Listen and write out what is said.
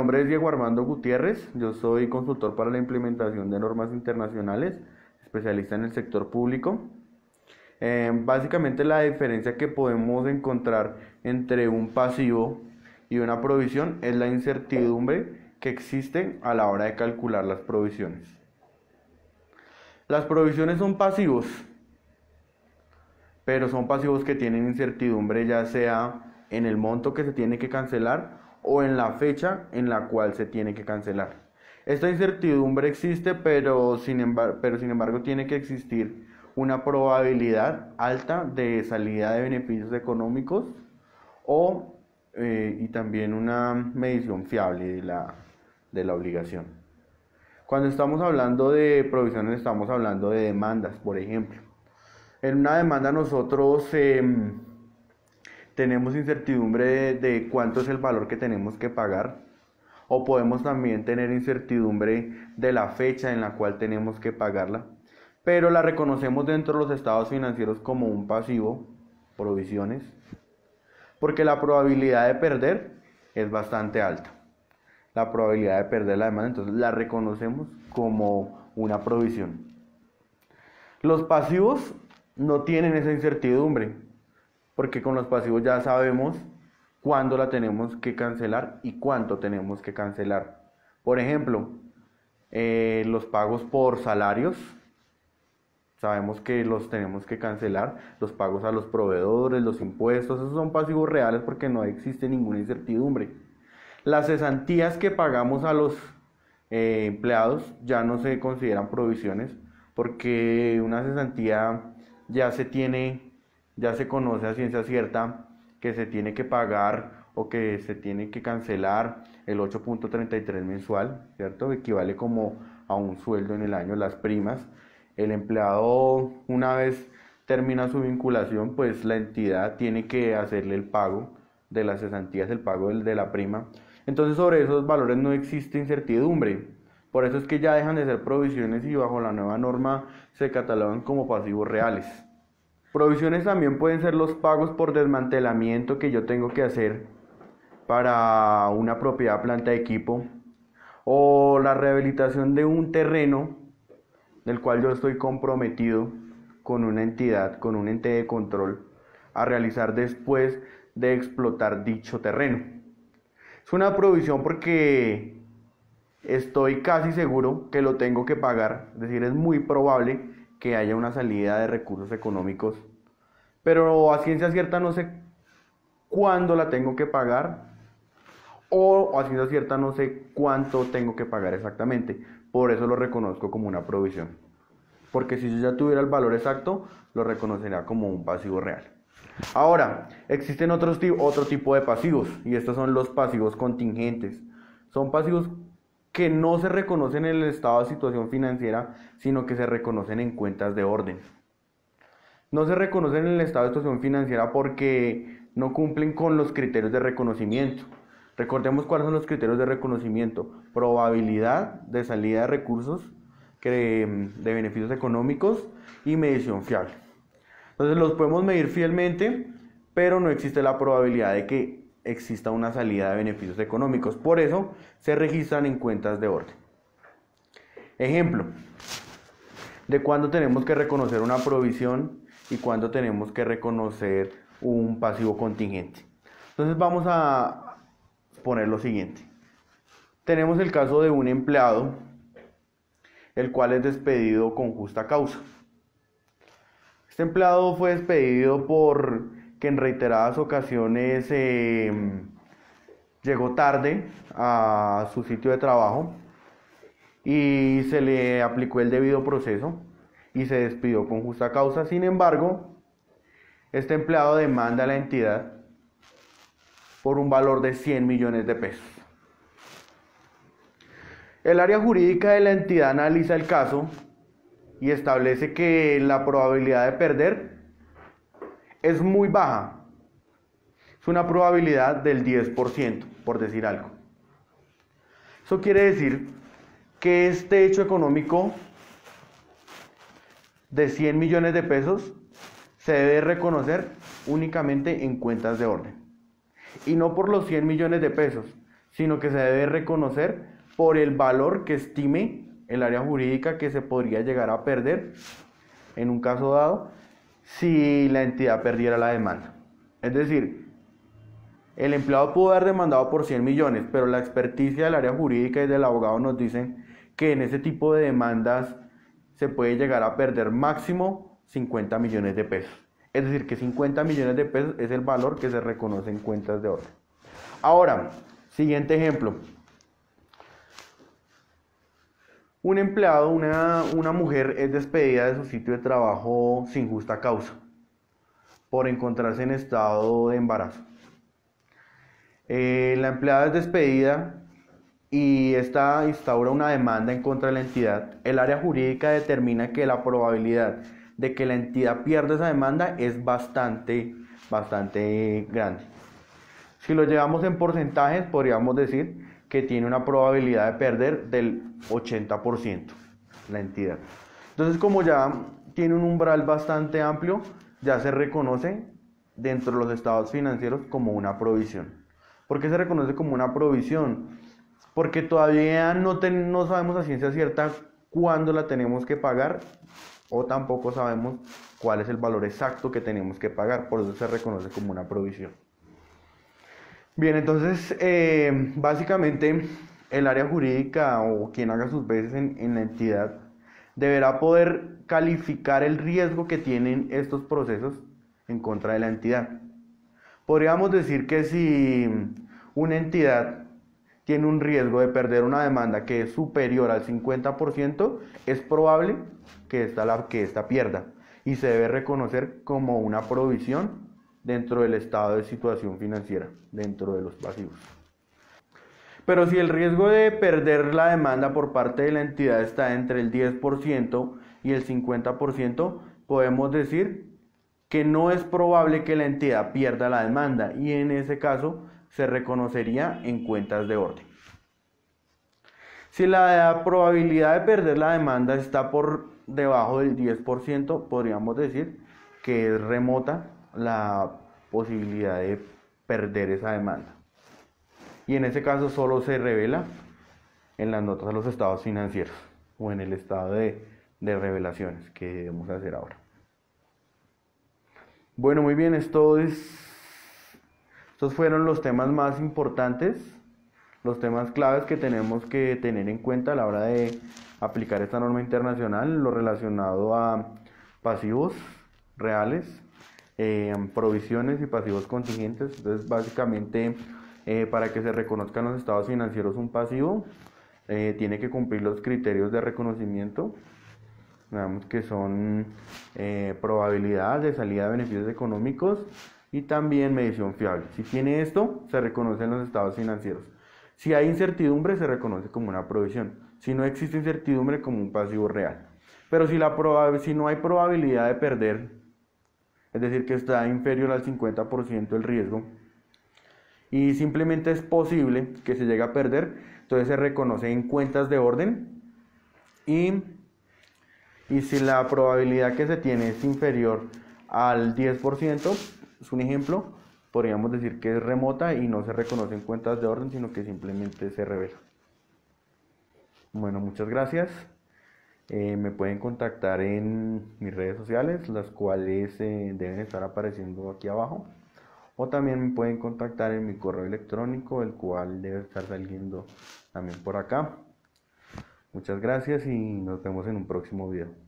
nombre es Diego Armando Gutiérrez, yo soy consultor para la implementación de normas internacionales, especialista en el sector público. Básicamente la diferencia que podemos encontrar entre un pasivo y una provisión es la incertidumbre que existe a la hora de calcular las provisiones. Las provisiones son pasivos, pero son pasivos que tienen incertidumbre ya sea en el monto que se tiene que cancelar o en la fecha en la cual se tiene que cancelar. Esta incertidumbre existe, pero sin embargo tiene que existir una probabilidad alta de salida de beneficios económicos y también una medición fiable de la obligación. Cuando estamos hablando de provisiones estamos hablando de demandas, por ejemplo. En una demanda nosotros tenemos incertidumbre de cuánto es el valor que tenemos que pagar, o podemos también tener incertidumbre de la fecha en la cual tenemos que pagarla, pero la reconocemos dentro de los estados financieros como un pasivo, provisiones, porque la probabilidad de perder es bastante alta. La probabilidad de perder la demanda, entonces la reconocemos como una provisión. Los pasivos no tienen esa incertidumbre, porque con los pasivos ya sabemos cuándo la tenemos que cancelar y cuánto tenemos que cancelar. Por ejemplo, los pagos por salarios, sabemos que los tenemos que cancelar, los pagos a los proveedores, los impuestos, esos son pasivos reales porque no existe ninguna incertidumbre. Las cesantías que pagamos a los empleados ya no se consideran provisiones, porque una cesantía ya se conoce a ciencia cierta que se tiene que pagar o que se tiene que cancelar el 8.33 mensual, ¿cierto? Equivale como a un sueldo en el año, las primas. El empleado, una vez termina su vinculación, pues la entidad tiene que hacerle el pago de las cesantías, el pago de la prima. Entonces sobre esos valores no existe incertidumbre. Por eso es que ya dejan de ser provisiones y bajo la nueva norma se catalogan como pasivos reales. Provisiones también pueden ser los pagos por desmantelamiento que yo tengo que hacer para una propiedad, planta de equipo, o la rehabilitación de un terreno del cual yo estoy comprometido con una entidad, con un ente de control, a realizar después de explotar dicho terreno. Es una provisión porque estoy casi seguro que lo tengo que pagar, es decir, es muy probable que haya una salida de recursos económicos, pero a ciencia cierta no sé cuándo la tengo que pagar, o a ciencia cierta no sé cuánto tengo que pagar exactamente. Por eso lo reconozco como una provisión, porque si yo ya tuviera el valor exacto, lo reconocería como un pasivo real. Ahora, existen otro tipo de pasivos, y estos son los pasivos contingentes. Son pasivos que no se reconocen en el estado de situación financiera, sino que se reconocen en cuentas de orden. No se reconocen en el estado de situación financiera porque no cumplen con los criterios de reconocimiento. Recordemos cuáles son los criterios de reconocimiento: probabilidad de salida de recursos, de beneficios económicos y medición fiable. Entonces los podemos medir fielmente, pero no existe la probabilidad de que exista una salida de beneficios económicos. Por eso se registran en cuentas de orden. Ejemplo de cuándo tenemos que reconocer una provisión y cuándo tenemos que reconocer un pasivo contingente. Entonces vamos a poner lo siguiente. Tenemos el caso de un empleado, el cual es despedido con justa causa. Este empleado fue despedido porque en reiteradas ocasiones llegó tarde a su sitio de trabajo y se le aplicó el debido proceso y se despidió con justa causa. Sin embargo, este empleado demanda a la entidad por un valor de 100 millones de pesos. El área jurídica de la entidad analiza el caso y establece que la probabilidad de perder es muy baja. Es una probabilidad del 10%, por decir algo. Eso quiere decir que este hecho económico de 100 millones de pesos se debe reconocer únicamente en cuentas de orden. Y no por los 100 millones de pesos, sino que se debe reconocer por el valor que estime el área jurídica que se podría llegar a perder en un caso dado si la entidad perdiera la demanda. Es decir, el empleado pudo haber demandado por 100 millones, pero la experticia del área jurídica y del abogado nos dicen que en ese tipo de demandas se puede llegar a perder máximo 50 millones de pesos. Es decir, que 50 millones de pesos es el valor que se reconoce en cuentas de orden. Ahora, siguiente ejemplo. Un empleado, una mujer es despedida de su sitio de trabajo sin justa causa por encontrarse en estado de embarazo. La empleada es despedida y esta instaura una demanda en contra de la entidad. El área jurídica determina que la probabilidad de que la entidad pierda esa demanda es bastante grande. Si lo llevamos en porcentajes, podríamos decir que tiene una probabilidad de perder del 80% la entidad. Entonces, como ya tiene un umbral bastante amplio, ya se reconoce dentro de los estados financieros como una provisión. ¿Por qué se reconoce como una provisión? Porque todavía no sabemos a ciencia cierta cuándo la tenemos que pagar, o tampoco sabemos cuál es el valor exacto que tenemos que pagar, por eso se reconoce como una provisión. Bien, entonces básicamente el área jurídica o quien haga sus veces en la entidad deberá poder calificar el riesgo que tienen estos procesos en contra de la entidad. Podríamos decir que si una entidad tiene un riesgo de perder una demanda que es superior al 50%, es probable que esta pierda y se debe reconocer como una provisión dentro del estado de situación financiera, dentro de los pasivos. Pero si el riesgo de perder la demanda por parte de la entidad está entre el 10% y el 50%, podemos decir que no es probable que la entidad pierda la demanda y en ese caso se reconocería en cuentas de orden. Si la probabilidad de perder la demanda está por debajo del 10%, podríamos decir que es remota la posibilidad de perder esa demanda. Y en ese caso solo se revela en las notas de los estados financieros o en el estado de revelaciones que debemos hacer ahora. Bueno, muy bien, estos fueron los temas más importantes, los temas claves que tenemos que tener en cuenta a la hora de aplicar esta norma internacional, lo relacionado a pasivos reales, provisiones y pasivos contingentes. Entonces, básicamente, para que se reconozcan los estados financieros un pasivo, tiene que cumplir los criterios de reconocimiento. Digamos que son probabilidad de salida de beneficios económicos y también medición fiable. Si tiene esto, se reconocen los estados financieros. Si hay incertidumbre, se reconoce como una provisión. Si no existe incertidumbre, como un pasivo real. Pero si no hay probabilidad de perder, es decir, que está inferior al 50% el riesgo, y simplemente es posible que se llegue a perder, entonces se reconoce en cuentas de orden y si la probabilidad que se tiene es inferior al 10%, es un ejemplo, podríamos decir que es remota y no se reconoce en cuentas de orden, sino que simplemente se revela. Bueno, muchas gracias. Me pueden contactar en mis redes sociales, las cuales deben estar apareciendo aquí abajo. O también me pueden contactar en mi correo electrónico, el cual debe estar saliendo también por acá. Muchas gracias y nos vemos en un próximo video.